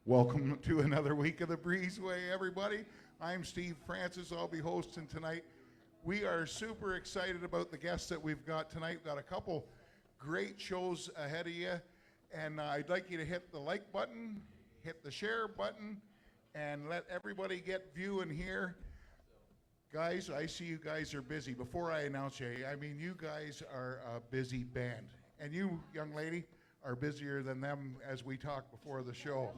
Welcome to another week of the Breezeway, everybody. I'm Steve Francis. I'll be hosting tonight. We are super excited about the guests that we've got tonight. We've got a couple great shows ahead of you, and I'd like you to hit the like button, hit the share button, and let everybody get viewing here. Guys, I see you guys are busy. Before I announce you, I mean, you guys are a busy band, and you, young lady, are busier than them as we talked before the show.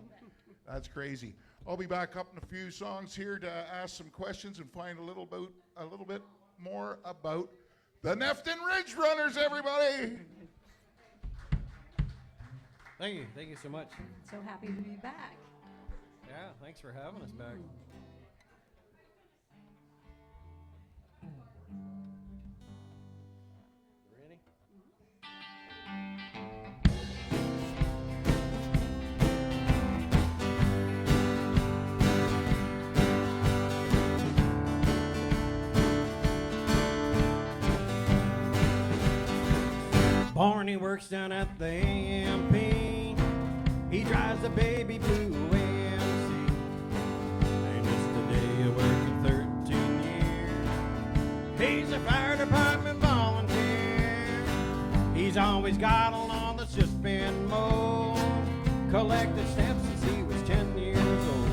That's crazy. I'll be back up in a few songs here to ask some questions and find a little bit more about the Nefton Ridge Runners, everybody. Thank you so much. So happy to be back. Yeah, thanks for having us back. Ready? Barney works down at the MP. He drives the baby blue MC. Ain't just a day of working 13 years. He's a fire department volunteer. He's always got a lawn that's just been mowed. Collected steps since he was 10 years old.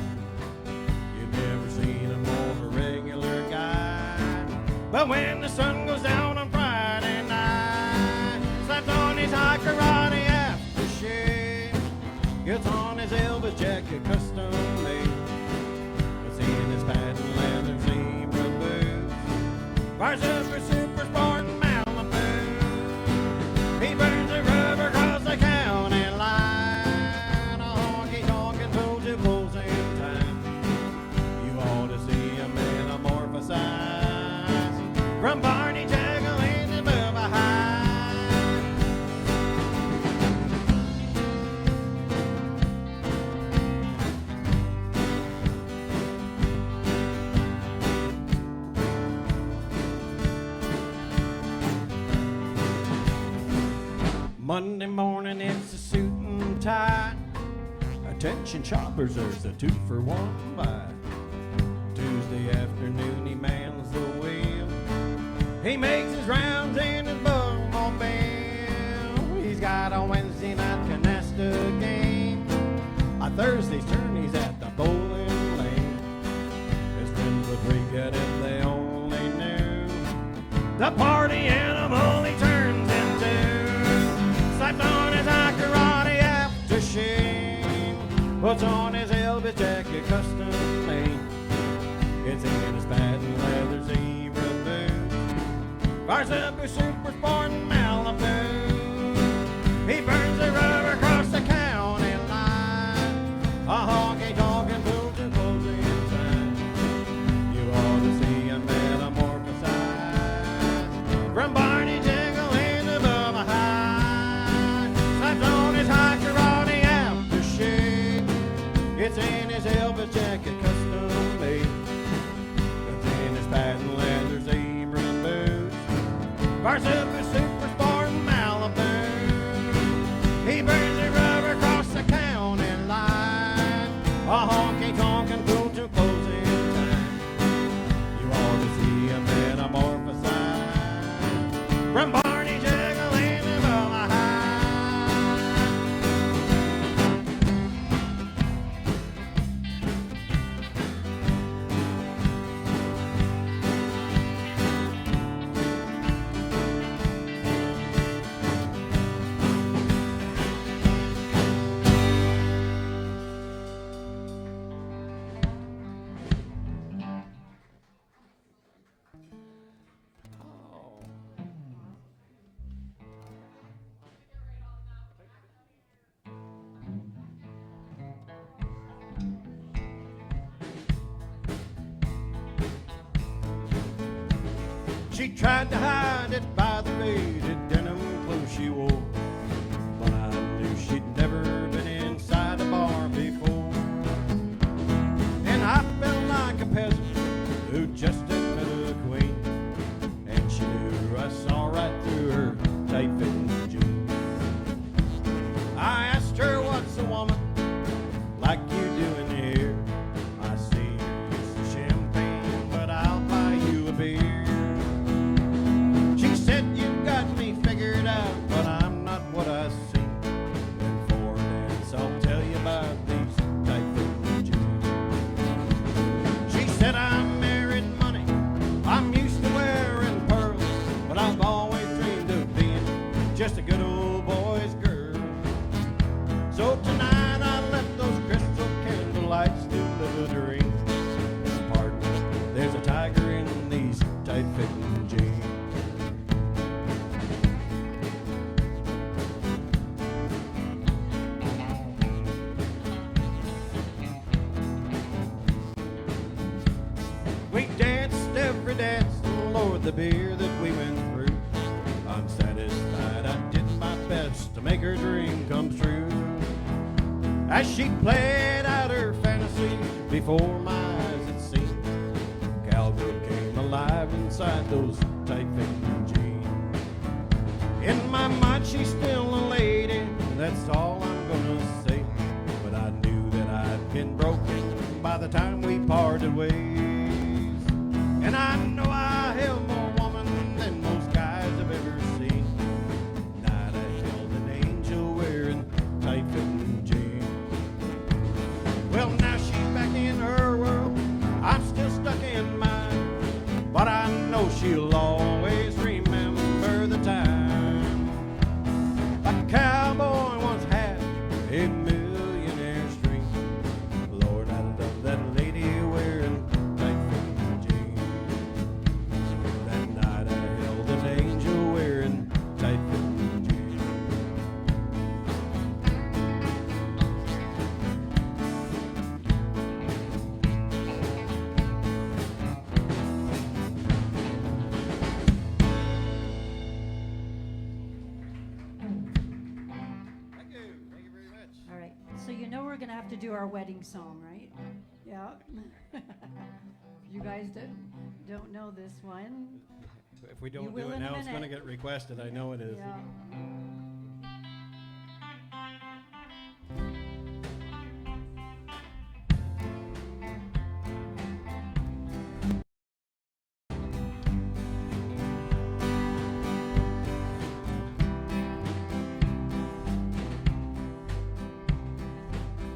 You've never seen a more regular guy. But when the sun goes down on Friday night, slaps on his high karate aftershave, gets on his Elvis jacket custom made, puts in his patent leather zebra boots, fires up for super sport in Malibu. He burns the rubber across the county line, a honky-tonkin' told you closing time. You ought to see him metamorphosize from Barney juggling above a high. Monday morning it's a suit and tie. Attention shoppers, there's a 2-for-1 buy. Tuesday afternoon he mans the wheel. He makes his rounds in his bugmobile. He's got a Wednesday night canasta game. On Thursday's turn he's at the bowling lane. His friends would regret if they only knew the party animal he turns into. Slaps on his high karate aftershave, puts on his Elvis jacket custom made, gets in his patent leather zebra boots, fires up his super sport in Malibu. He burns the rubber across the county line, a honky-tonkin' fool to closing time. You ought to see him metamorphosize from Barney jiggling above a high. Slaps on his high karate aftershave, gets in his Elvis jacket custom made, gets in his patent leather zebra boots, fires up his super sport in Malibu. He burns the rubber across the county line, a honky-tonkin' fool to closing time. You ought to see him metamorphosize from Barney juggling above a high. She tried to hide it by the faded denim clothes she wore, but I knew she'd never been inside a bar before. And I felt like a peasant who just had met a queen, and she knew I saw right through her tight-fitting jeans. I asked her, what's a woman like you doing here? I see it's champagne, but I'll buy you a beer. She said, you got me figured out, but I'm not what I seem. And for a dance, I'll tell you about these tight-fitting jeans. She said, I'm married money, I'm used to wearing pearls, but I've always dreamed of being just a good old boy's girl. So tonight I left those crystal candle lights to live a dream. Pardon, there's a tiger in these tight-fitting jeans. We danced every dance, Lord, the beer that we went through. Unsatisfied, I did my best to make her dream come true. As she played out her fantasy before my eyes, it seemed cowgirl came alive inside those tight-fitting jeans. In my mind, she's still a lady, that's all I'm gonna say. But I knew that I'd been broken by the time we parted ways. And I know I held more woman than most guys I've ever seen. Night I held an angel wearing tight-fitting jeans. Well, now she's back in her world, I'm still stuck in mine. But I know she'll always remember the time a cowboy once had a millionaire's dream. Lord, I love that lady wearing tight-fitting jeans. That night I held an angel wearing tight-fitting jeans. Thank you. Thank you very much. All right, so you know we're gonna have to do our wedding song, right? Yeah. You guys don't know this one. If we don't You do will it in a now, it's going to minute. get requested. I know it is. Yeah.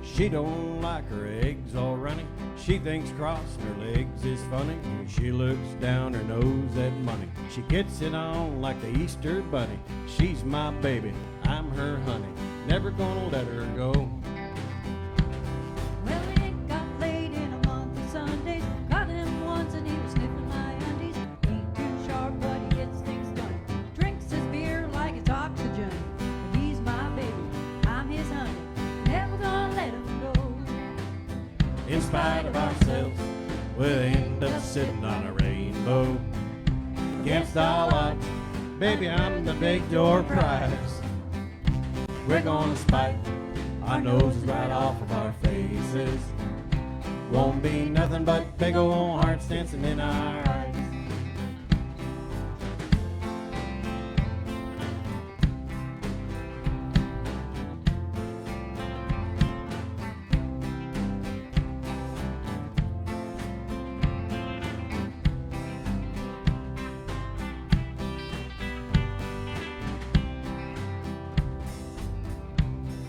She don't like her eggs all runny. She thinks crossing her legs is funny. She looks down her nose at money. She gets it on like the Easter bunny. She's my baby, I'm her honey. Never gonna let her go. Well, we ain't got laid in a month of Sundays. Got him once and he was sniffing my undies. Ain't too sharp, but he gets things done. Drinks his beer like it's oxygen. But he's my baby, I'm his honey. Never gonna let him go. In spite of ourselves, we'll end up sitting on a rainbow. Against all odds, baby, I'm the big door prize. We're gonna spike our noses right off of our faces. Won't be nothing but big old hearts dancing in our eyes.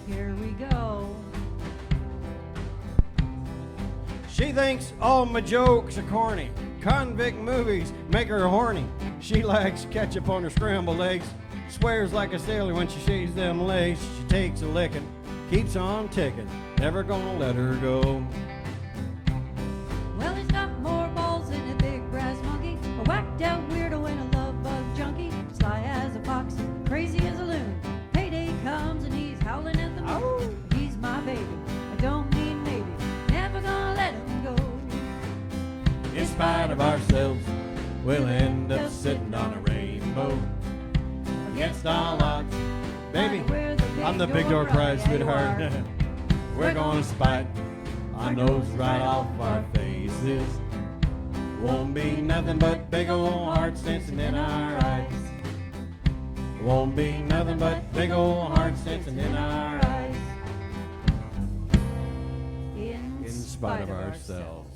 Here we go. She thinks all my jokes are corny. Convict movies make her horny. She likes ketchup on her scrambled eggs. Swears like a sailor when she shaves them legs. She takes a licking, keeps on ticking. Never gonna let her go. Well, he's got more balls than a big brass monkey. A whacked out weirdo and a love bug junkie. Sly as a fox, crazy as a loon. Payday comes and he's howling at the moon. He's my baby, I don't mean maybe. Never gonna let him go. In spite of ourselves, we'll end up sitting on a rainbow against all odds. Baby, I'm the big door prize, sweetheart. We're gonna spite our nose right off our faces. Won't be nothing but big old hearts dancing in our eyes. Won't be nothing but big old hearts dancing in our eyes. In Spite of ourselves.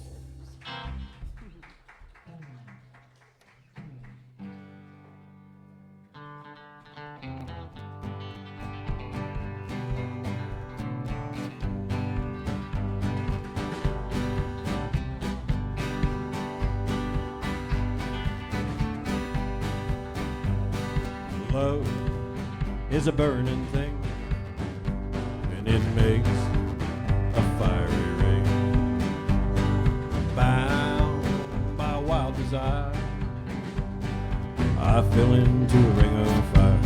Love is a burning thing, and it makes a fiery ring. Bound by wild desire, I fell into a ring of fire.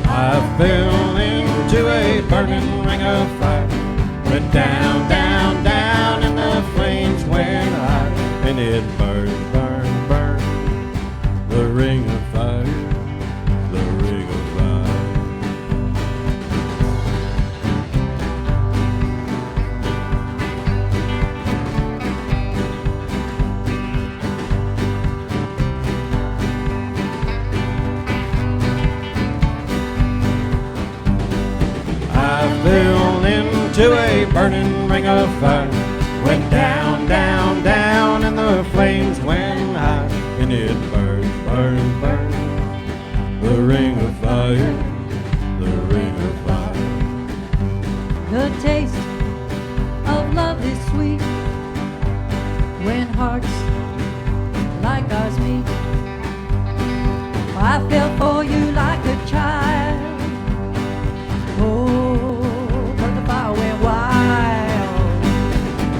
I fell into a burning ring of fire. Went down, down, down, and the flames went high, and it burned, burned, burned. The ring of fire, the ring of fire. I fell into a burning ring of fire. Went down, down, down, and the flames went high, and it burned, burned, burned. The ring of fire, the ring of fire. The taste of love is sweet when hearts like ours meet. I fell for you like a child. Oh, but the fire went wild.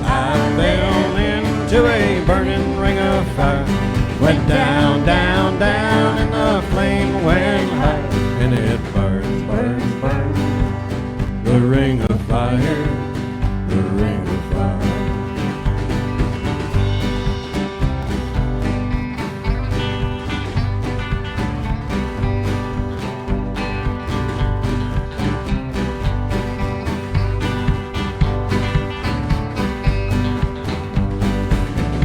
I fell into a burning ring of fire. Went down, down, down, and the flame went high, and it burns, burns, burns. The ring of fire, the ring of fire.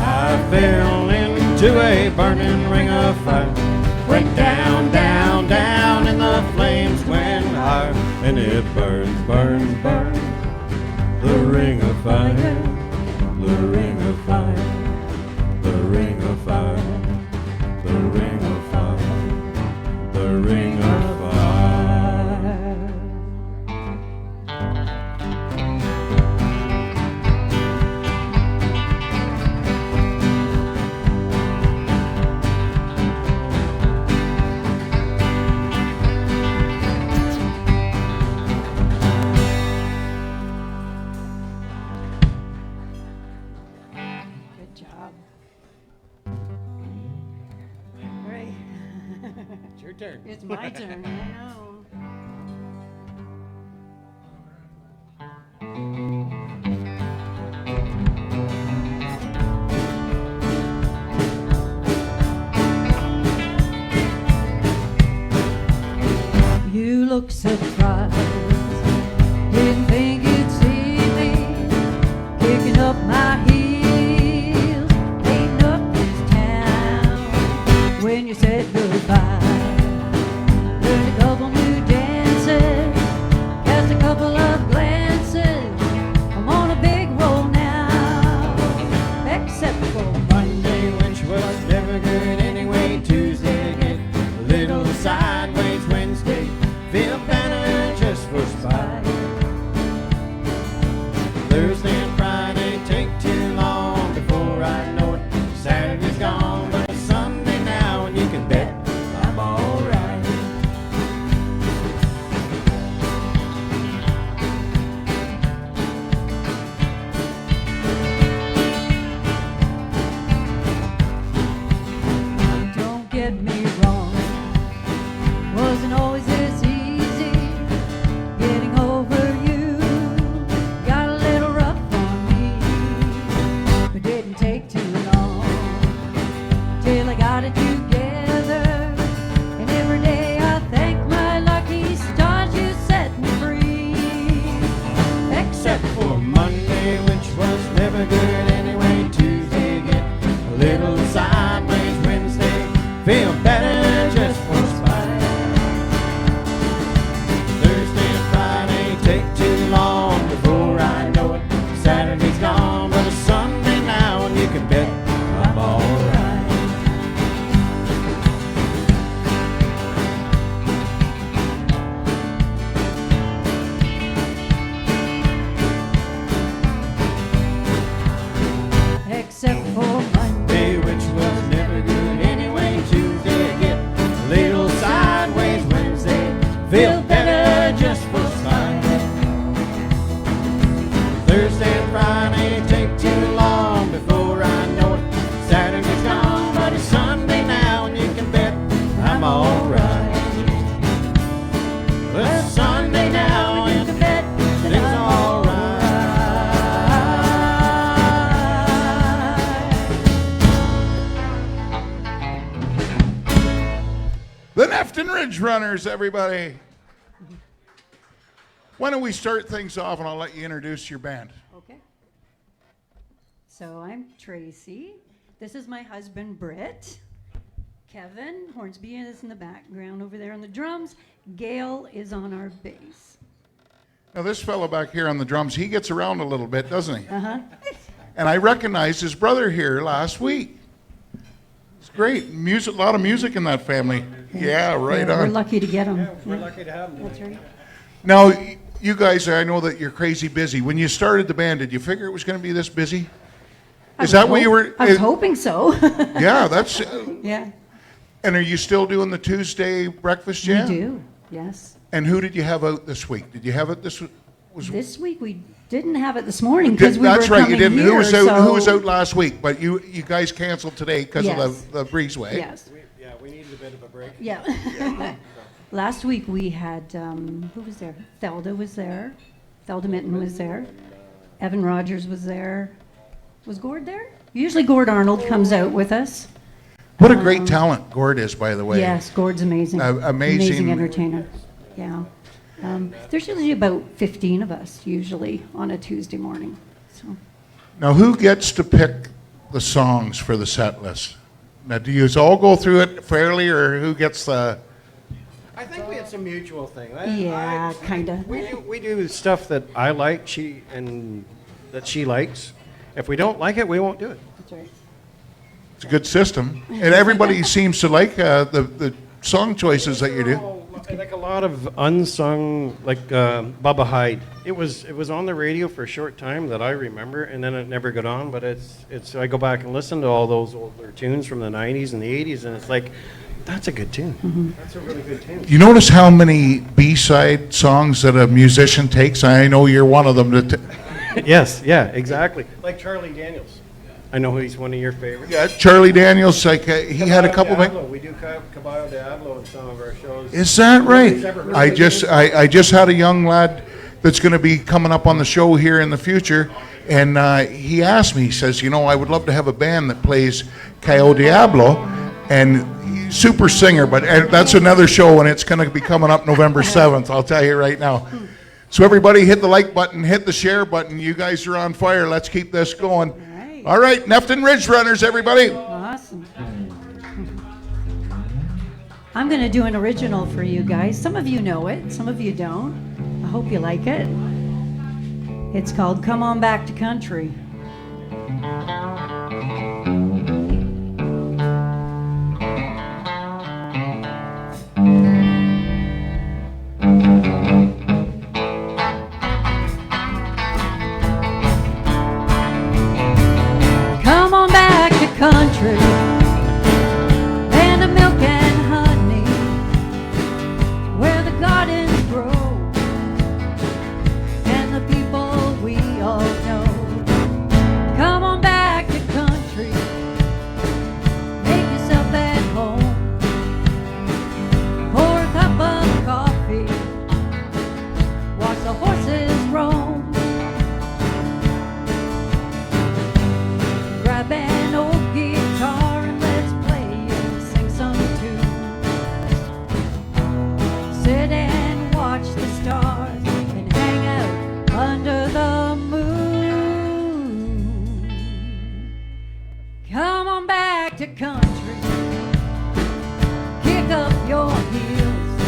I fell into a burning ring of fire. Went down, down, down, and the flames went high, and it burns, burns, burns. The ring of fire, the ring of fire, the ring of fire, the ring of fire, the ring of fire. Good job. Right. It's your turn. It's my turn, I know. You look surprised, didn't think you'd see me kicking up my heels, hating up this town. When you said goodbye, learned a couple new dances, cast a couple of glances. I'm on a big roll now, except for Monday, which was never good anyway. Tuesday, get a little sideways. Wednesday, feel better just for spite. Thursday and Friday, take two Ridge Runners, everybody. Why don't we start things off and I'll let you introduce your band. Okay. So I'm Tracy. This is my husband, Britt. Kevin Hornsby is in the background over there on the drums. Gail is on our bass. Now this fellow back here on the drums, he gets around a little bit, doesn't he? Uh-huh. And I recognized his brother here last week. It's great. Music, a lot of music in that family. Yeah, right We're on. lucky to get them. Yeah, we're lucky to have them. That's right. Now, you guys, I know that you're crazy busy. When you started the band, did you figure it was going to be this busy? Is that what you were? I was hoping so. Yeah, that's. Yeah. And are you still doing the Tuesday breakfast jam? We do, yes. And who did you have out this week? Did you have it this was? This week we didn't have it this morning because we That's were right. coming You didn't. here. Who was out? So Who was out last week? But you guys canceled today because Yes. of the Breezeway. Yes. We needed a bit of a break. Yeah. Last week we had, who was there? Thelda was there. Thelda Minton was there. Evan Rogers was there. Was Gord there? Usually Gord Arnold comes out with us. What a great talent Gord is, by the way. Yes, Gord's amazing. Amazing. Entertainer. Yeah. There's usually about 15 of us, usually, on a Tuesday morning. So Now, who gets to pick the songs for the set list? Now, do you all go through it fairly, or who gets the? I think we had some mutual thing. Yeah, kinda. We do stuff that I like, and that she likes. If we don't like it, we won't do it. that's right. It's a good system, and everybody seems to like the song choices that you do. Like a lot of unsung, like Bubba Hyde. It was on the radio for a short time that I remember, and then it never got on. But it's I go back and listen to all those older tunes from the '90s and the '80s, and it's like, that's a good tune. Mm-hmm. That's a really good tune. You notice how many B-side songs that a musician takes? I know you're one of them. Yes, yeah, exactly. Like Charlie Daniels. I know he's one of your favorites. Yeah, Charlie Daniels, like he had a couple. We do Caballo Diablo in some of our shows. Is that right? Nobody's ever heard I of just it. I just had a young lad that's going to be coming up on the show here in the future, and he asked me. He says, I would love to have a band that plays Caballo Diablo, and he's a super singer. But that's another show, and it's going to be coming up November 7th. I'll tell you right now. So everybody, hit the like button, hit the share button. You guys are on fire. Let's keep this going. All right, Nefton Ridge Runners, everybody. Awesome. I'm going to do an original for you guys. Some of you know it, some of you don't. I hope you like it. It's called Come On Back to Country. Come on back to country, land of milk and honey, where the gardens grow, and the people we all know. Come on back to country, make yourself at home, pour a cup of coffee, watch the horses roam. Grab an old guitar and let's play and sing some tunes. Sit and watch the stars and hang out under the moon. Come on back to country, kick up your heels,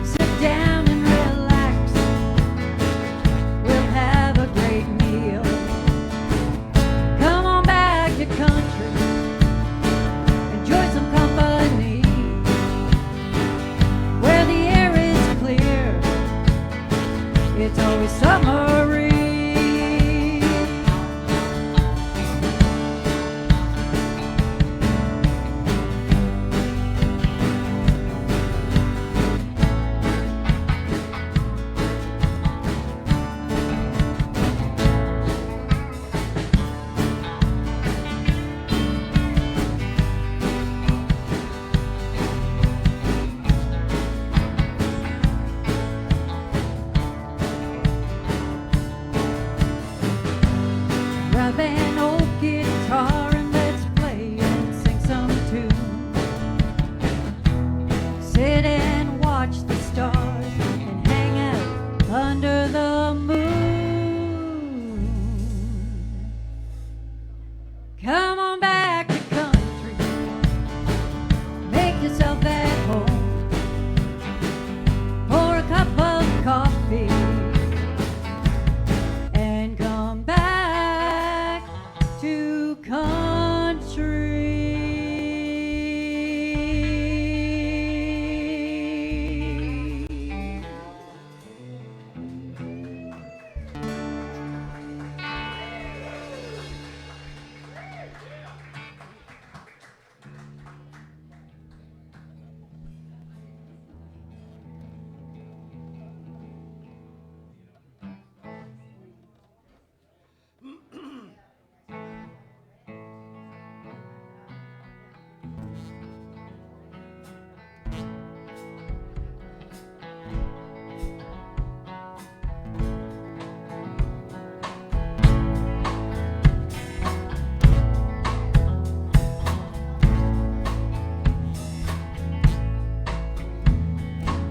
sit down and relax. We'll have a great meal. Come on back to country, enjoy some company, where the air is clear, it's always summery.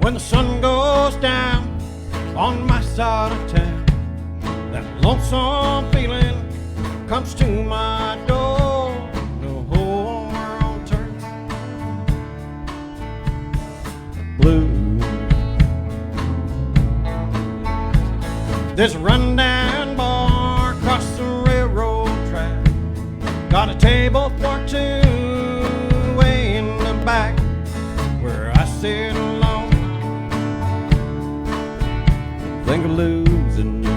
when the sun goes down on my side of town, that lonesome feeling comes to my door. The whole world turns blue. There's a rundown bar across the railroad track, got a table for two way in the back, where I sit alone, think of losing you.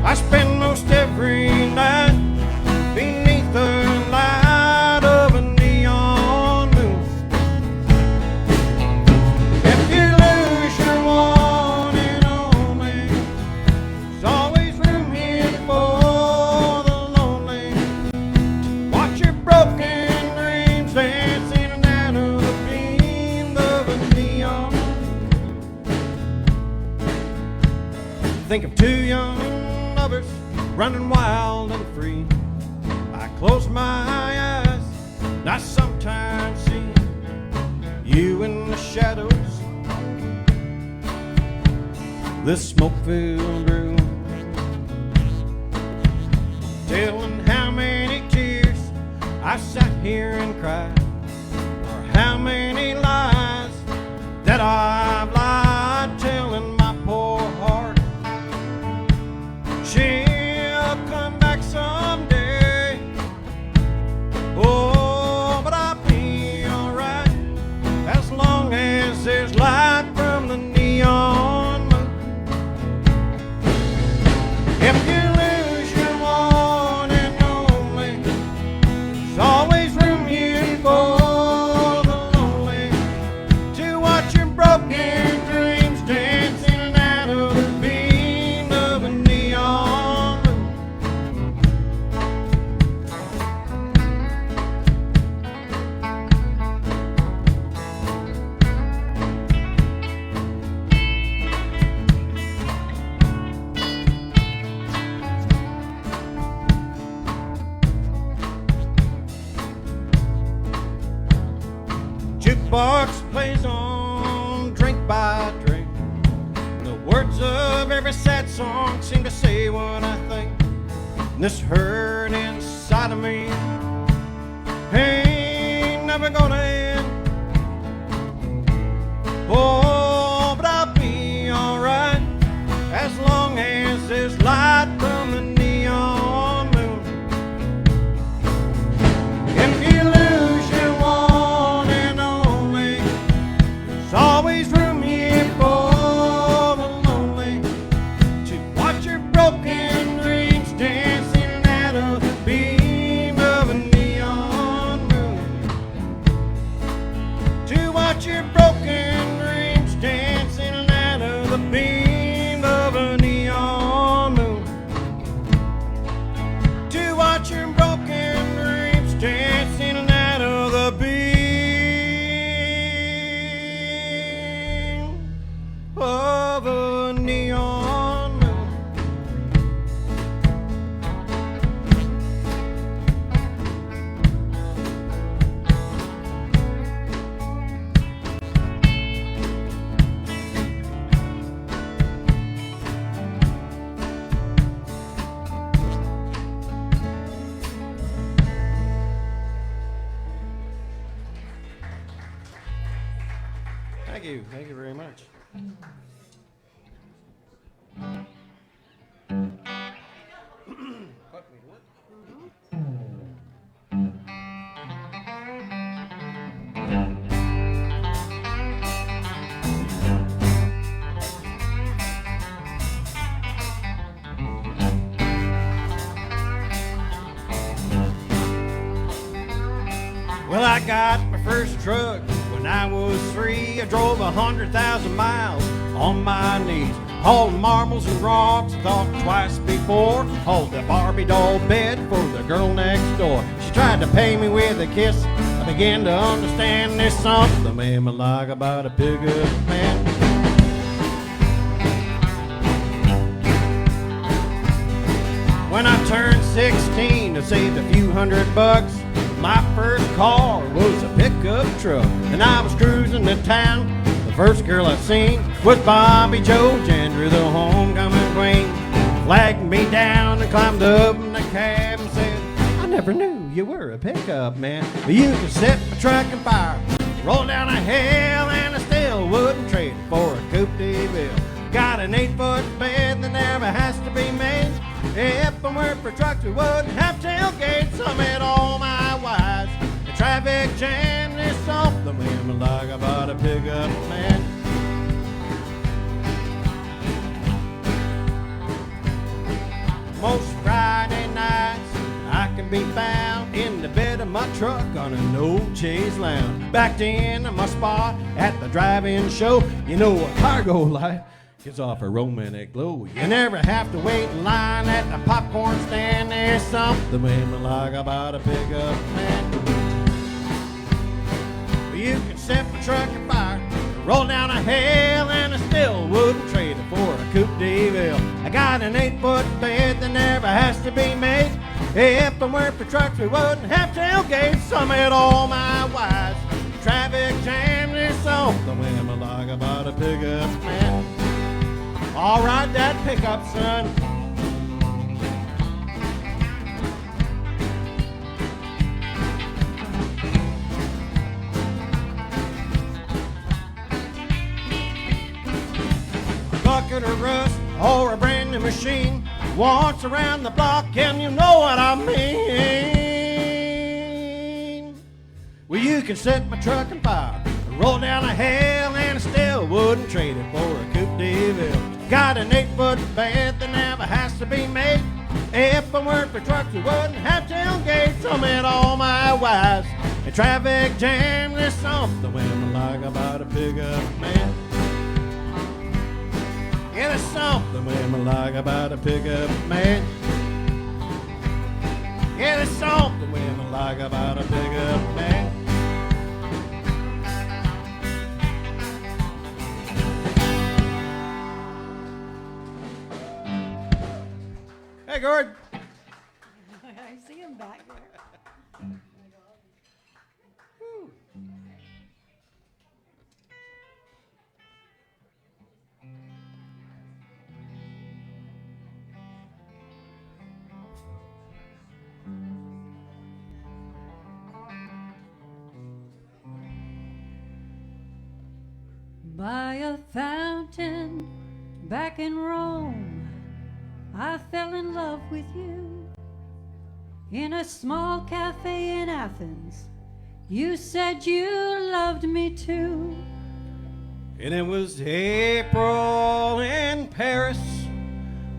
I spend most every night beneath the light of a neon moon. If you lose your one and only, there's always room here for the lonely. Watch your broken dreams dancing out of the beam of a neon. Think of two young lovers running wild and free. I close my eyes and I sometimes see you in the shadows, this smoke-filled room, telling how many tears I sat here and cried, or how many lies that I've lied, telling my poor heart she'll come back someday. Oh, but I'll be alright as long as there's light from the neon moon. If you lose your one and only, there's always room here for the lonely, to watch your broken dreams dancing out of the beam of a neon moon. Jukebox plays on drink by drink. The words of every sad song seem to say what I think. And this hurt inside of me ain't never gonna end. Oh, but I'll be alright as long as there's light from the neon moon. If you lose your one and only, there's always room here for the lonely, to watch your broken dreams dancing out of the beam of a neon moon, to watch your broken dreams dancing out of the beam of a neon moon, to watch your broken dreams dancing out of the beam of a neon moon. Thank you very much. Well, I got my first truck when I was 3. I drove 100,000 miles on my knees, hauling marbles and rocks. I thought twice before, hauled the Barbie doll bed for the girl next door. She tried to pay me with a kiss. I began to understand there's something made me like about a pickup man. When I turned 16, I saved a few $100. My first car was a pickup truck, and I was cruising to town. The first girl I seen was Bobby Joe Gentry, the homecoming queen. Flagged me down and climbed up in the cab and said, I never knew you were a pickup man, but you could set my truck on fire, roll down a hill, and I still wouldn't trade it for a coupe de ville. Got an 8-foot bed that never has to be made. If I weren't for trucks, we wouldn't have tailgates. I met all my wives. The traffic jam is something when like about a pickup man. Most Friday nights I can be found in the bed of my truck on an old Chase lounge, backed into my spot at the drive-in show. You know, a cargo life gives off a romantic glow. You never have to wait in line at the popcorn stand. There's something women like about a pickup man. You can set my truck on fire, roll down a hill, and I still wouldn't trade it for a coupe de ville. I got an 8-foot bed that never has to be made. If it weren't for trucks, we wouldn't have tailgates. I met all my wives. Traffic jam, there's something women like about a pickup man. All right, that pickup, son. A bucket of rust or a brand new machine walks around the block, and you know what I mean. Well, you can set my truck on fire, roll down a hill, and I still wouldn't trade it for a coupe de ville. Got an 8-foot bed that never has to be made. If I weren't for trucks, we wouldn't have tailgates. I met all my wives. A traffic jam, there's something women like about a pickup man. Yeah, there's something women like about a pickup man. Yeah, there's something women like about a pickup man. Hey, Gord. I see him back there. By a fountain back in Rome, I fell in love with you. In a small cafe in Athens, you said you loved me too. And it was April in Paris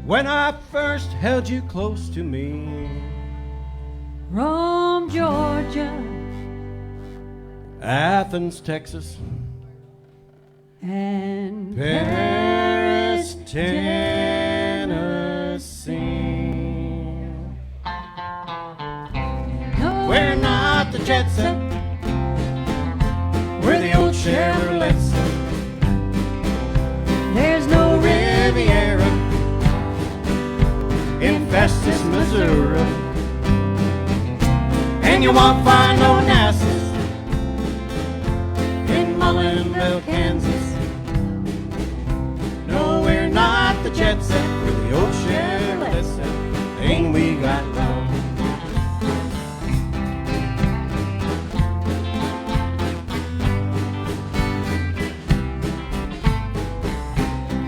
when I first held you close to me. Rome, Georgia, Athens, Texas, and Paris, Tennessee. No, We're not the jet set, we're the old Chevrolet set. there's no Riviera in Festus, Missouri. And you won't find no Nassus in Mullinville, Kansas. No, we're not the jet set, we're the old Chevrolet set. Ain't we got love?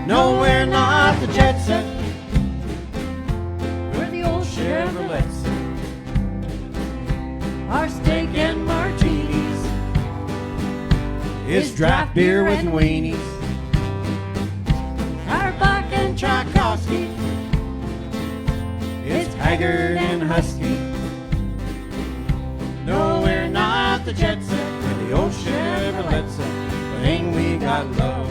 No, we're not the jet set, we're the old Chevrolet Chevrolet. set. Our steak and martinis It's draft beer with weenies. our Bach and Tchaikovsky. It's haggard and husky. No, we're not the jet set, we're the old Chevrolet set. But ain't we got love?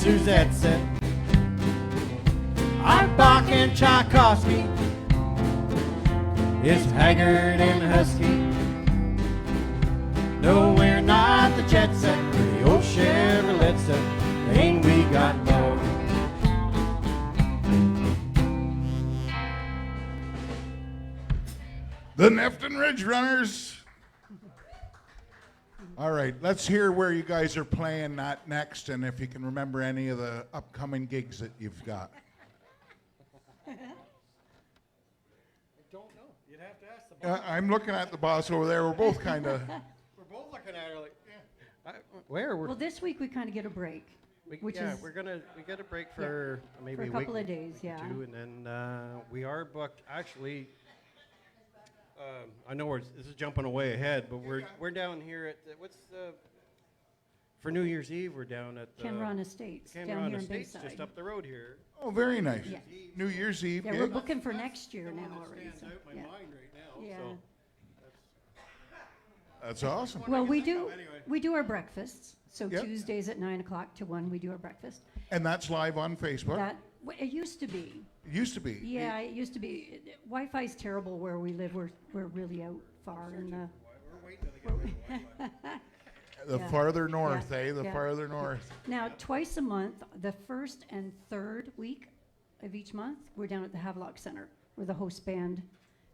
Suzette said, I'm Bach and Tchaikovsky. It's haggard and husky. No, we're not the jet set, we're the old Chevrolet set. Ain't we got love? The Nefton Ridge Runners. All right, let's hear where you guys are playing that next, and if you can remember any of the upcoming gigs that you've got. I don't know. You'd have to ask the boss. I'm looking at the boss over there. We're both kind of. We're both looking at her like, where? Well, this week we kind of get a break, which yeah, is we get a break for maybe for a week couple of days, yeah. two, and then we are booked. Actually, I know this is jumping away ahead, but we're down here at for New Year's Eve. We're down at Kenron Estates, down Kenron here in Estates, Bayside. just up the road here. Oh, very nice. Yeah. New Year's Eve. Yeah, gig. we're booking for next year now already. Stands So, out my yeah. mind right now. Yeah. So That's awesome. Well, we do anyway. we do our breakfasts. So Yep. Tuesdays at 9 o'clock to 1, we do our breakfast. And that's live on Facebook. It used to be. It used to be. Yeah, it used to be. Wi-Fi's terrible where we live. We're really out far in the. we're waiting till they get rid of The Yeah. farther north, Yeah. eh? The Yeah. farther north. Now, twice a month, the first and third week of each month, we're down at the Havelock Center. We're the host band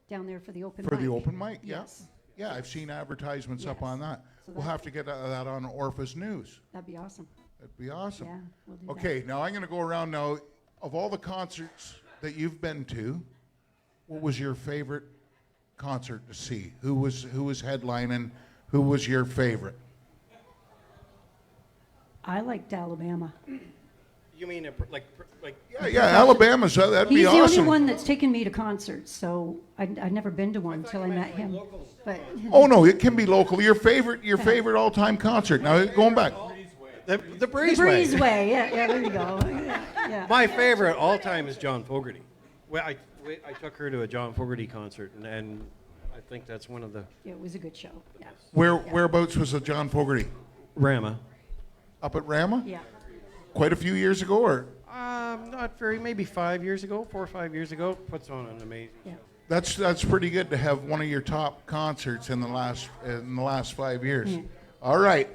down there for the open For mic. the open mic, yeah. Yes. Yeah, I've seen advertisements up Yes. on that. So We'll have to get that on Orpheus News. That'd be awesome. That'd be awesome. Yeah, we'll do that. Okay, now I'm going to go around now. Of all the concerts that you've been to, what was your favorite concert to see? Who was headlining? Who was your favorite? I liked Alabama. You mean like Yeah, Alabama's that'd be He's the awesome. only one that's taken me to concerts, so I'd never been to one until I met him. But Oh no, it can be local. Your favorite all-time concert. Now going back. the the Breezeway? Breezeway, yeah, there you go. Yeah. My favorite all time is John Fogerty. Well, I took her to a John Fogerty concert, and I think that's one of the Yeah, it was a good show. Yeah. Whereabouts was the John Fogerty? Rama. Up at Rama? Yeah. Quite a few years ago, or Not very, maybe 4 or 5 years ago. Puts on an amazing. Yeah. that's pretty good to have one of your top concerts in the last 5 years. Yeah. All right,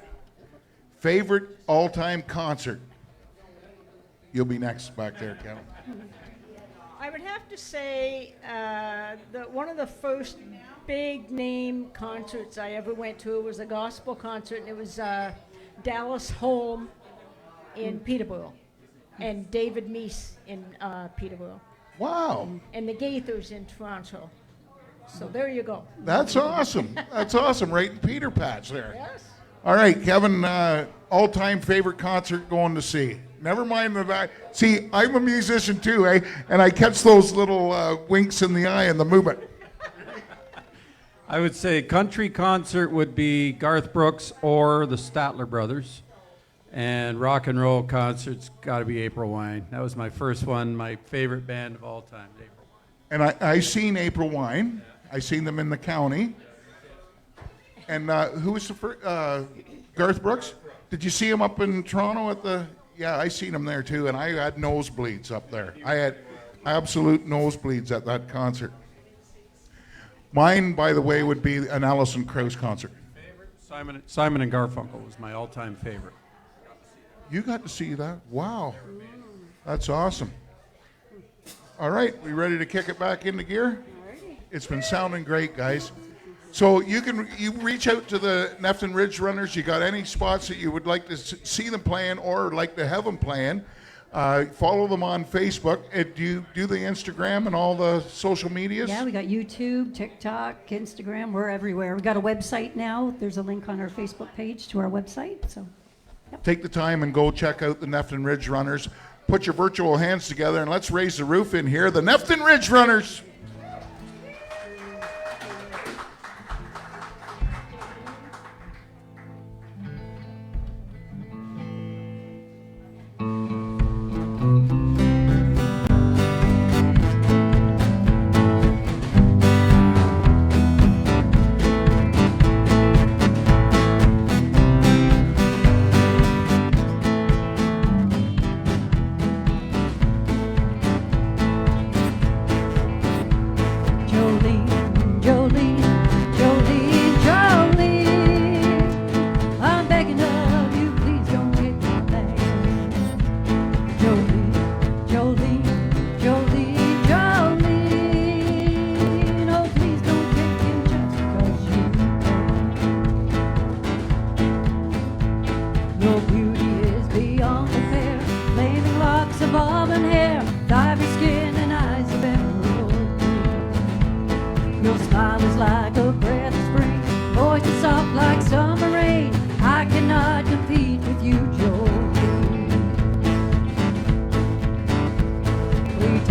favorite all-time concert. You'll be next back there, Kevin. I would have to say one of the first big name concerts I ever went to was a gospel concert, and it was Dallas Home in Peterborough, and David Meese in Peterborough, Wow, and the Gaithers in Toronto. So there you go. that's awesome. That's awesome. Right in Peter Patch there. Yes. All right, Kevin, all-time favorite concert going to see. Never mind the back. See, I'm a musician too, eh? And I catch those little winks in the eye and the movement. I would say country concert would be Garth Brooks or the Statler Brothers. And rock and roll concert's got to be April Wine. That was my first one, my favorite band of all time, April Wine. And I seen April Wine. I seen them in the county. And who was the first? Garth Brooks? Did you see him up in Toronto at the? Yeah, I seen him there too, and I had nosebleeds up there. I had absolute nosebleeds at that concert. Mine, by the way, would be an Alison Krauss concert. Simon and Garfunkel was my all-time favorite. You got to see that? Wow. That's awesome. All right, we ready to kick it back into gear? It's been sounding great, guys. So you reach out to the Nefton Ridge Runners. You got any spots that you would like to see them playing or like to have them playing? Follow them on Facebook. Do you do the Instagram and all the social medias? Yeah, we got YouTube, TikTok, Instagram. We're everywhere. We got a website now. There's a link on our Facebook page to our website. So, Take the time and go check out the Nefton Ridge Runners. Put your virtual hands together and let's raise the roof in here. The Nefton Ridge Runners.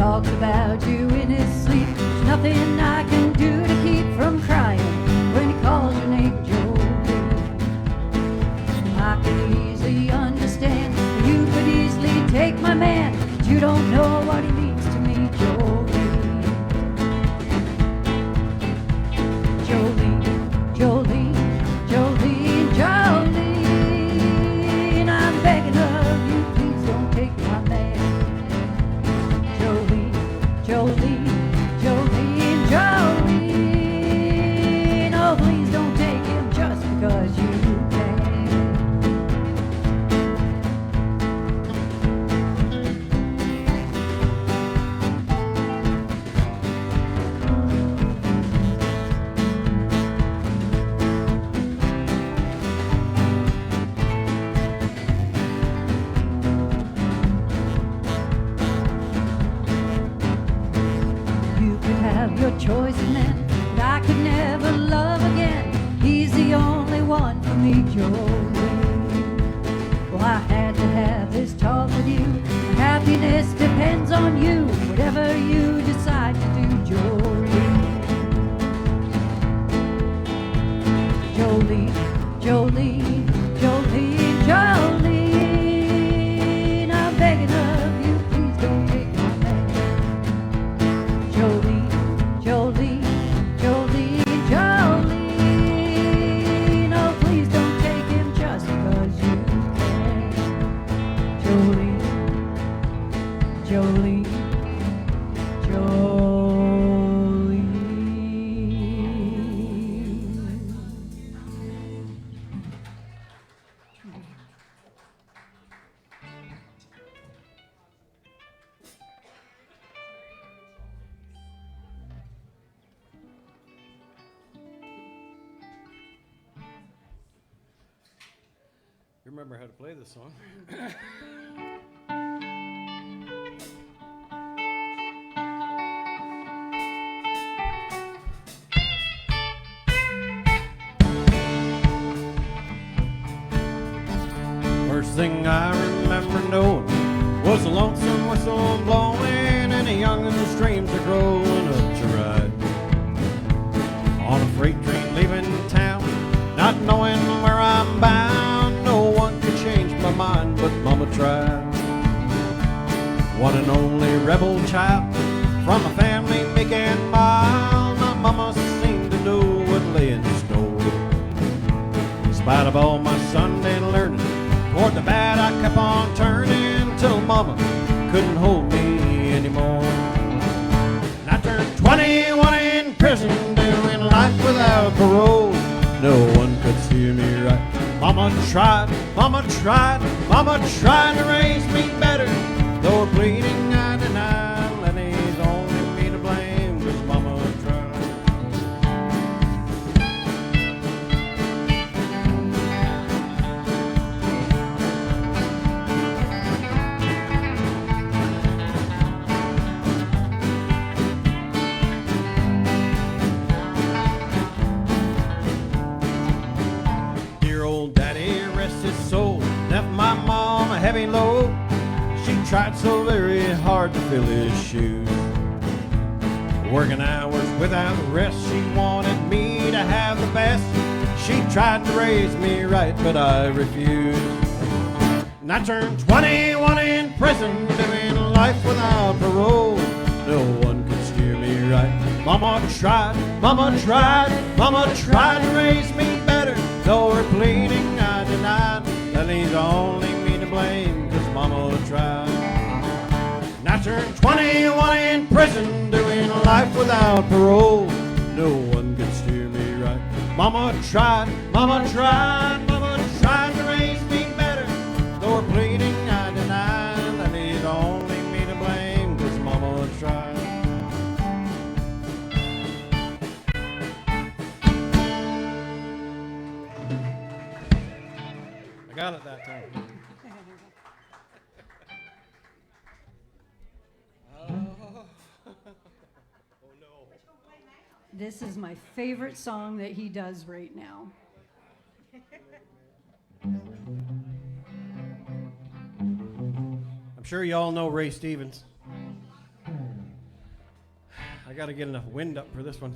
talks about you in his sleep. There's nothing I can do to keep from crying when he calls your name, Jolene. I can easily understand that you could easily take my man, but you don't know what he means to me, Jolene. Jolene, Jolene, Jolene, Jolene, I'm begging of you, please don't take my man. Jolene, Jolene, Jolene, Jolene, oh please don't take him just because you can. You could have your choice of men, but I could never love again. He's the only one for me, Jolene. Well, I had to have this talk with you. Happiness depends on you, whatever you decide to do, Jolene. Jolene, Jolene, Jolene, Jolene, I'm begging of you, please don't take my man. Jolene, Jolene, Jolene, Jolene, oh please don't take him just because you can. Jolene, Jolene, Jolene. You remember how to play this song? First thing I remember knowing was a lonesome whistle blowing and a youngin's dreams are growing up to ride on a freight train leaving town, not knowing where I'm bound. No one could change my mind, but Mama tried. One and only rebel child from a family big and mild. My mama seemed to know what lay in store. In spite of all my Sunday learning, toward the bad I kept on turning till Mama couldn't hold me anymore. And I turned 21 in prison, doing life without parole. No one could steer me right. Mama tried, Mama tried, Mama tried to raise me better. Though her pleading I denied, Lenny's only me to blame, 'cause Mama tried. Dear old daddy, rest his soul, left my mom a heavy load. She tried so very hard to fill his shoes. Working hours without rest, she wanted me to have the best. She tried to raise me right, but I refused. And I turned 21 in prison, doing life without parole. No one could steer me right. Mama tried, Mama tried, Mama tried to raise me better. Though her pleading I denied, that leaves only me to blame, 'cause Mama tried. And I turned 21 in prison, doing life without parole. No one could steer me right. Mama tried, Mama tried, Mama tried to raise me better. Though her pleading I denied, that leaves only me to blame, 'cause Mama tried. I got it that time. This is my favorite song that he does right now. I'm sure you all know Ray Stevens. got to get enough wind up for this one.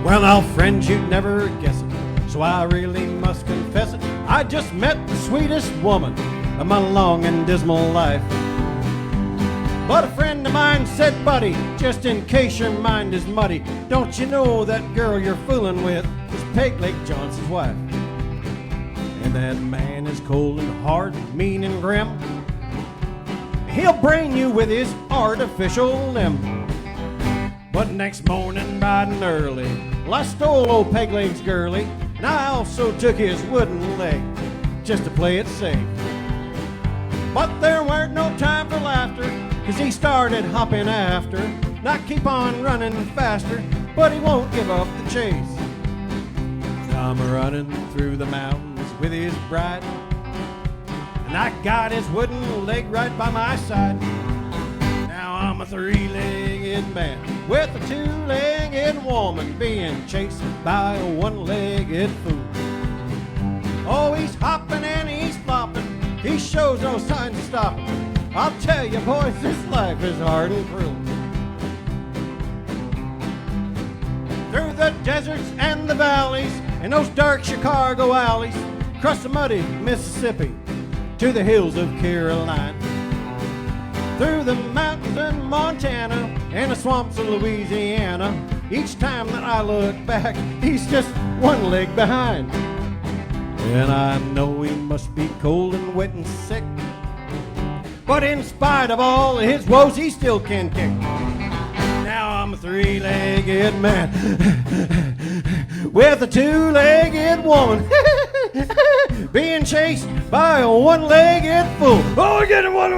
Well, now, friends, you'd never guess it, so I really must confess it. I just met the sweetest woman of my long and dismal life. But a friend of mine said, buddy, just in case your mind is muddy, don't you know that girl you're fooling with is Peg Leg Johnson's wife? And that man is cold and hard, mean and grim. He'll brain you with his artificial limb. But next morning, bright and early, well, I stole old Peg Leg's girlie, and I also took his wooden leg, just to play it safe. But there weren't no time for laughter, 'cause he started hopping after, and I keep on running faster, but he won't give up the chase. I'm running through the mountains with his bride, and I got his wooden leg right by my side. Now I'm a three-legged man with a two-legged woman being chased by a one-legged fool. Oh, he's hopping and he's flopping, he shows no signs of stopping. I'll tell you, boys, this life is hard and cruel. Through the deserts and the valleys, and those dark Chicago alleys, across the muddy Mississippi, to the hills of Carolina, through the mountains in Montana, and the swamps of Louisiana. Each time that I look back, he's just one leg behind. And I know he must be cold and wet and sick, but in spite of all his woes, he still can kick. Now I'm a three-legged man with a two-legged woman being chased by a one-legged fool. Oh, get him one.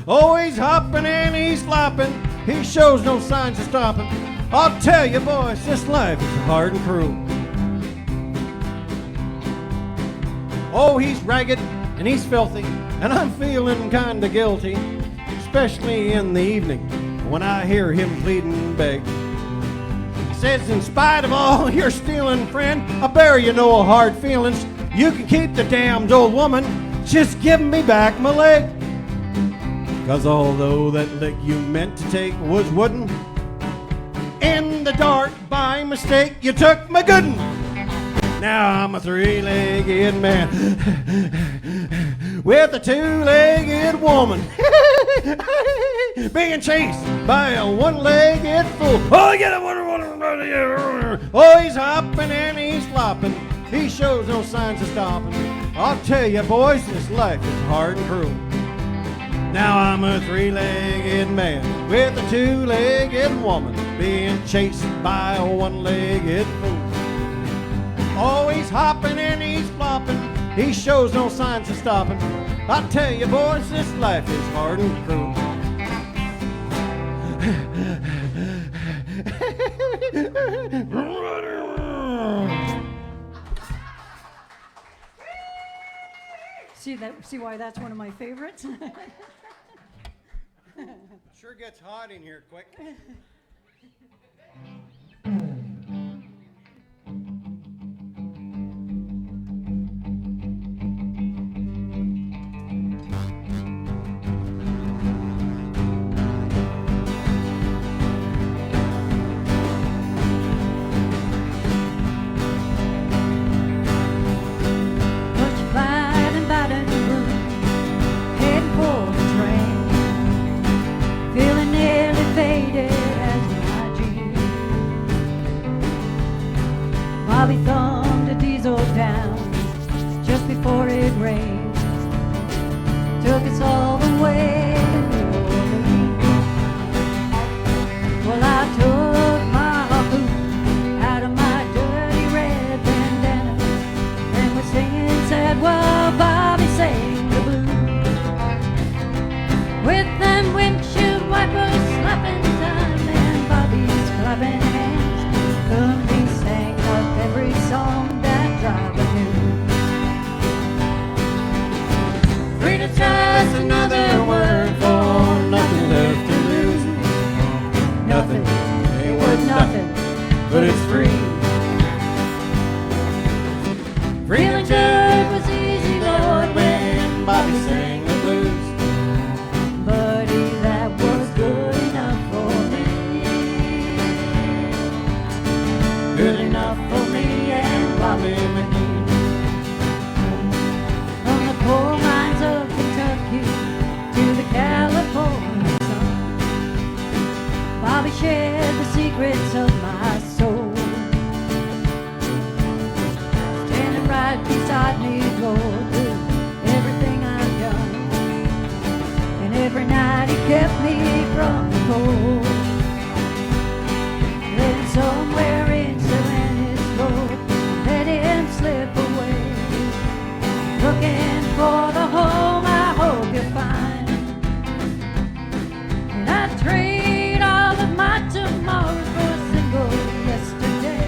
Oh, he's hopping and he's flopping, he shows no signs of stopping. I'll tell you, boys, this life is hard and cruel. Oh, he's ragged and he's filthy, and I'm feeling kinda guilty, especially in the evening when I hear him plead and beg. He says, in spite of all your stealing, friend, I bear you no hard feelings. You can keep the damned old woman, just give me back my leg. 'Cause although that leg you meant to take was wooden, in the dark by mistake you took my good 'un. Now I'm a three-legged man with a two-legged woman being chased by a one-legged fool. Oh, get him! Oh, he's hopping and he's flopping, he shows no signs of stopping. I'll tell you, boys, this life is hard and cruel. Now I'm a three-legged man with a two-legged woman being chased by a one-legged fool. Oh, he's hopping and he's flopping, he shows no signs of stopping. I tell you, boys, this life is hard and cruel. See why that's one of my favorites? Sure gets hot in here quick. Bobby thumbed a diesel down just before it rained. Took us all the way to New Orleans. Well, I took my harpoon out of my dirty red bandana, and we're singing sad while Bobby sang the blues. With them windshield wipers slapping time and Bobby's clapping hands, he sang up every song that driver knew. Freedom's just another word for nothing left to lose. Nothing ain't worth nothing, but it's free. good enough for me and Bobby McGee. From the coal mines of Kentucky to the California sun, Bobby shared the secrets of my soul. Standing right beside me, Lord, with everything I've done. And every night he kept me from the cold. Then somewhere in Savannah's road, let him slip away, looking for the home I hope you'll find. And I'd trade all of my tomorrows for a single yesterday,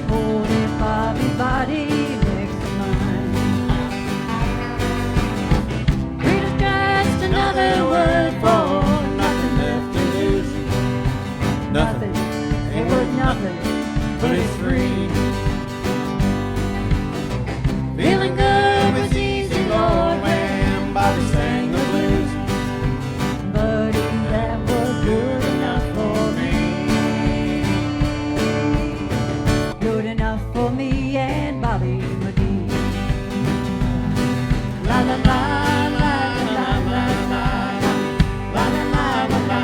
holding Bobby body next to mine. Freedom's just another word for nothing left to lose. Nothing, ain't worth nothing, but it's free. Feeling good was easy, Lord, when Bobby sang the blues. Buddy, that was good enough for me. Good enough for me and Bobby McGee. La la la la la la la la la la la la.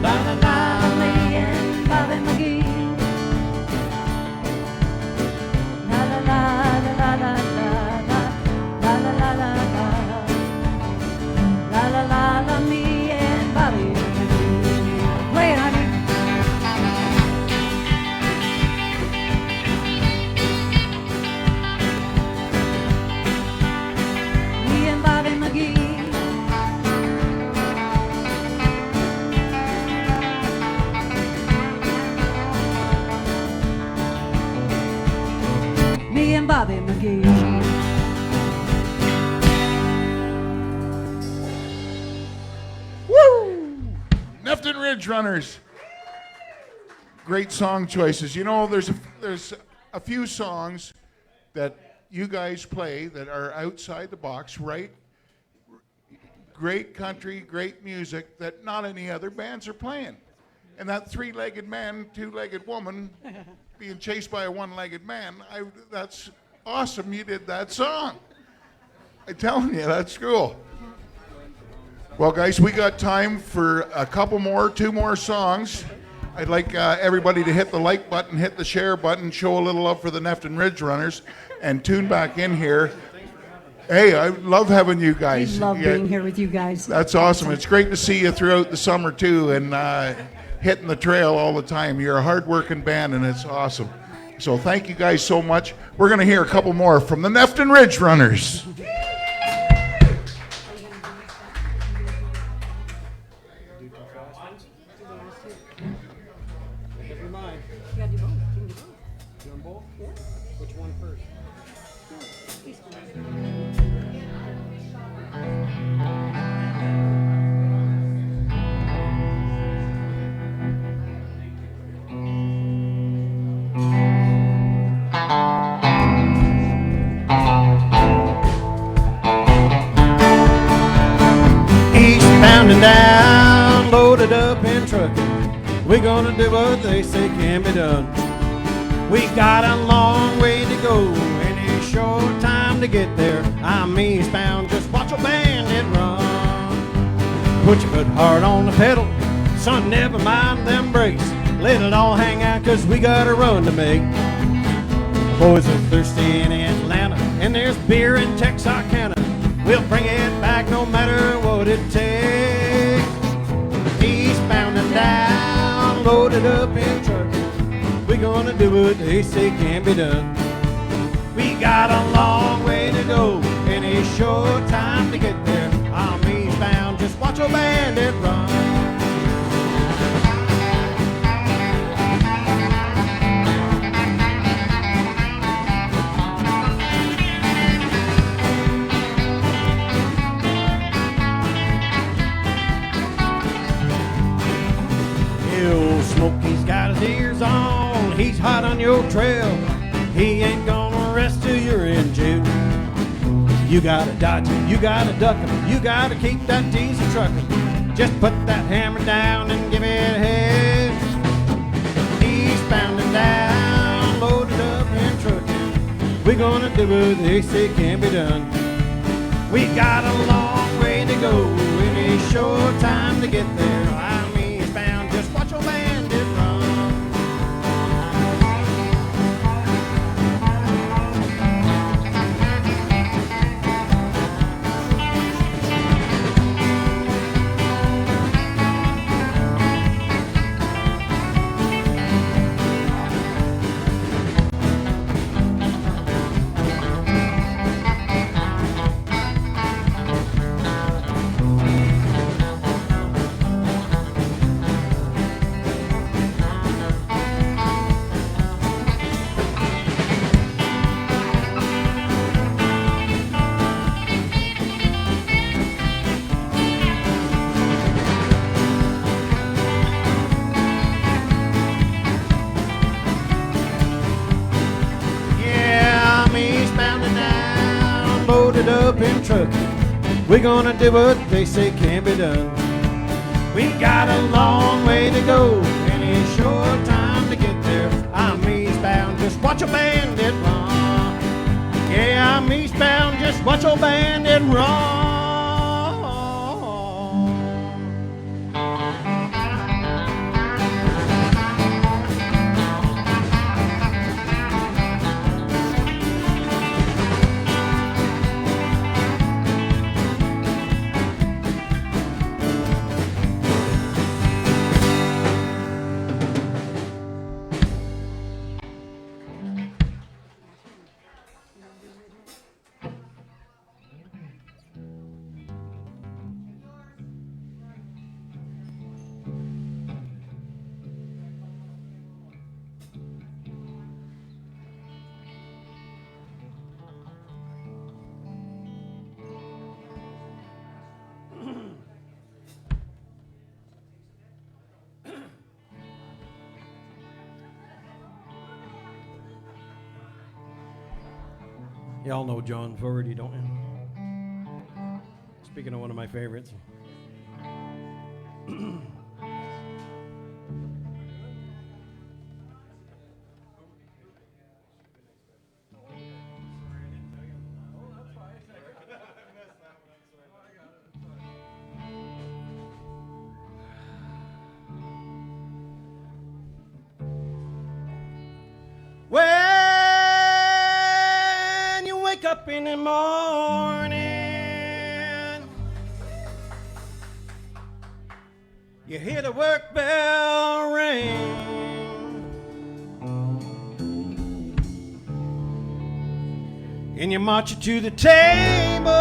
La la la, me and Bobby McGee. La la la la la la la la la la la la. La la la la, me and Bobby McGee. Play it, honey. Me and Bobby McGee. Me and Bobby McGee. Woo! Nefton Ridge Runners. Great song choices. You know, there's a few songs that you guys play that are outside the box, right? Great country, great music that not any other bands are playing. And that three-legged man, two-legged woman being chased by a one-legged man, that's awesome you did that song. I'm telling you, that's cool. Well, guys, we got time for a couple more, two more songs. I'd like everybody to hit the like button, hit the share button, show a little love for the Nefton Ridge Runners, and tune back in here. Hey, I love having you guys. We love being here with you guys. That's awesome. It's great to see you throughout the summer, too, and hitting the trail all the time. You're a hard-working band, and it's awesome. So thank you guys so much. We're going to hear a couple more from the Nefton Ridge Runners. Which one first? Eastbound and down, loaded up in trucking. We're gonna do what they say can be done. We got a long way to go and a short time to get there. I'm eastbound, just watch a bandit run. Put your foot hard on the pedal, son, never mind them brakes. Let it all hang out, cause we got a run to make. Boys are thirsty in Atlanta, and there's beer in Texarkana. We'll bring it back no matter what it takes. Eastbound and down, loaded up in trucks. We're gonna do what they say can be done. We got a long way to go and a short time to get there. I'm eastbound, just watch a bandit run. Old Smokey's got his ears on, he's hot on your trail. He ain't gonna rest till you're in jail. You gotta dodge him, you gotta duck him, you gotta keep that diesel trucking. Just put that hammer down and give it a head. gonna do what they say can be done. We got a long way to go, and a short time to get there. I'm eastbound, just watch your bandit run. Yeah, I'm eastbound and down, loaded up in truck. We're gonna do what they say can be done. We got a long way to go, and a short time to get there. I'm eastbound, just watch a bandit run. Yeah, I'm eastbound, just watch a bandit run. Y'all know John Fogerty, don't you? Speaking of one of my favorites. When you wake up in the morning, you hear the work bell ring, and you march to the table.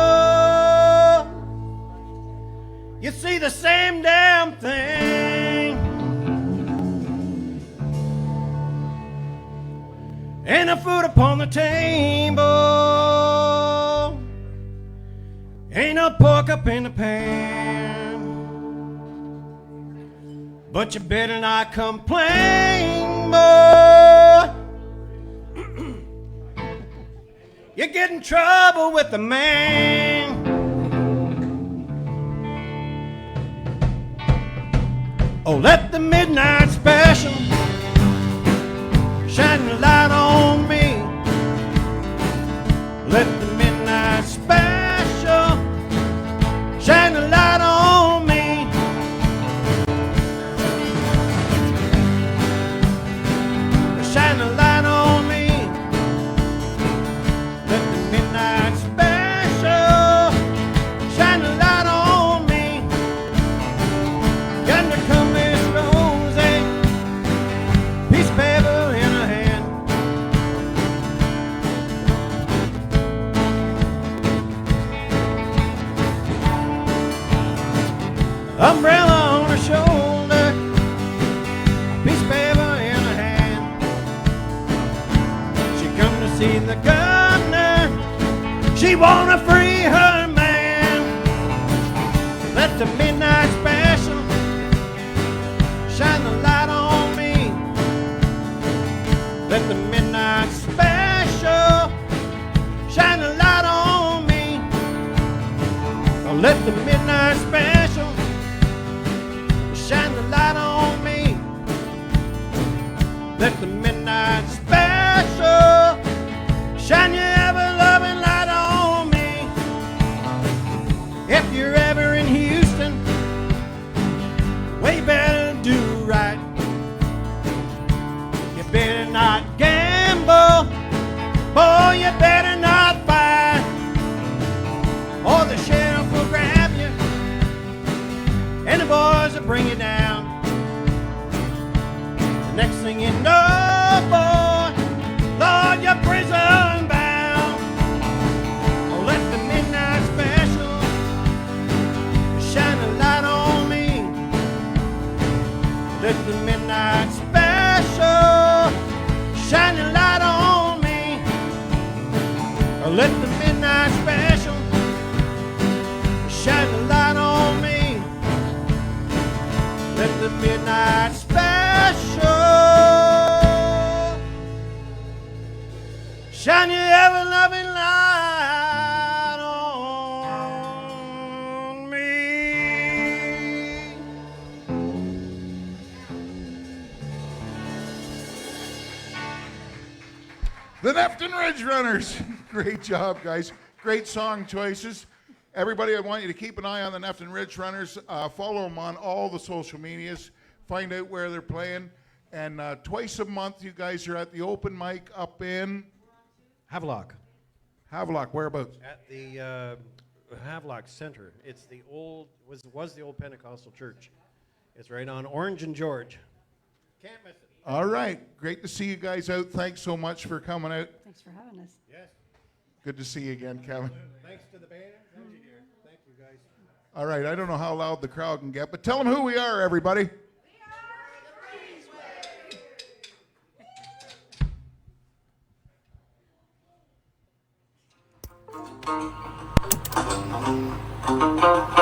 You see the same damn thing, and the food upon the table ain't no pork up in the pan. But you better not complain, boy. You get in trouble with the man. Oh, let the midnight special shine the light on me. Let the midnight special shine the light on me. Shine the light on me. Let the midnight special shine the light on me. Yonder come Miss Rosie, piece of paper in her hand. Umbrella on her shoulder, piece of paper in her hand. She come to see the governor, she wanna free her man. Let the midnight special shine the light on me. Let the midnight special shine the light on me. Oh, let the midnight special shine the light on me. Let the midnight special shine your bring you down. The next thing you know, boy, Lord, you're prison bound. Oh, let the midnight special shine a light on me. Let the midnight special shine a light on me. Oh, let the midnight special shine a light on me. Let the midnight special shine your ever-loving light on me. The Nefton Ridge Runners. Great job, guys. Great song choices. Everybody, I want you to keep an eye on the Nefton Ridge Runners. Follow them on all the social medias. Find out where they're playing. And twice a month, you guys are at the open mic up in Havelock. Havelock. Whereabouts? At the Havelock Center. It's the old, was the old Pentecostal church. It's right on Orange and George. Can't miss it. All right. Great to see you guys out. Thanks so much for coming out. Thanks for having us. Yes. Good to see you again, Kevin. Thanks to the band. Thank you, dear. Thank you, guys. All right. I don't know how loud the crowd can get, but tell them who we are, everybody. Breezeway.